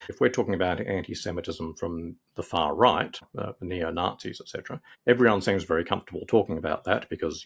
If we're talking about anti-Semitism from the far right, the neo-Nazis, etc., everyone seems very comfortable talking about that because,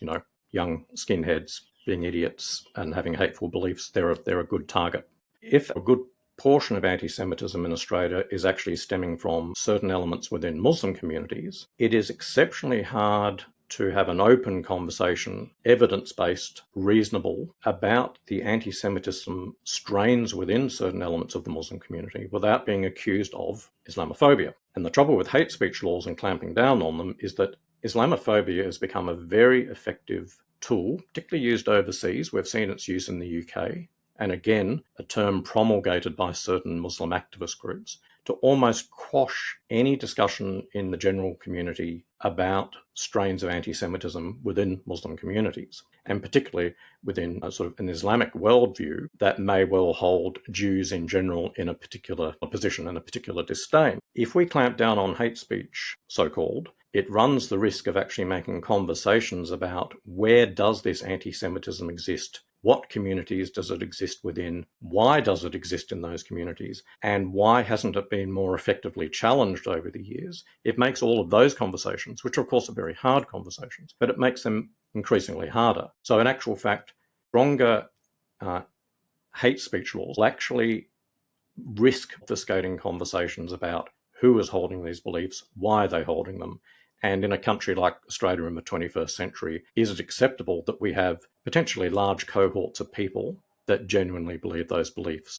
young skinheads being idiots and having hateful beliefs, they're a good target. If a good portion of anti-Semitism in Australia is actually stemming from certain elements within Muslim communities, it is exceptionally hard to have an open conversation, evidence-based, reasonable, about the anti-Semitism strains within certain elements of the Muslim community without being accused of Islamophobia. And the trouble with hate speech laws and clamping down on them is that Islamophobia has become a very effective tool, particularly used overseas. We've seen its use in the UK, and again, a term promulgated by certain Muslim activist groups, to almost quash any discussion in the general community about strains of anti-Semitism within Muslim communities, and particularly within a sort of an Islamic worldview that may well hold Jews in general in a particular position and a particular disdain. If we clamp down on hate speech, so-called, it runs the risk of actually making conversations about where does this anti-Semitism exist? What communities does it exist within? Why does it exist in those communities? And why hasn't it been more effectively challenged over the years? It makes all of those conversations, which of course are very hard conversations, but it makes them increasingly harder. So in actual fact, stronger hate speech laws will actually risk obfuscating conversations about who is holding these beliefs, why are they holding them, and in a country like Australia in the 21st century, is it acceptable that we have potentially large cohorts of people that genuinely believe those beliefs?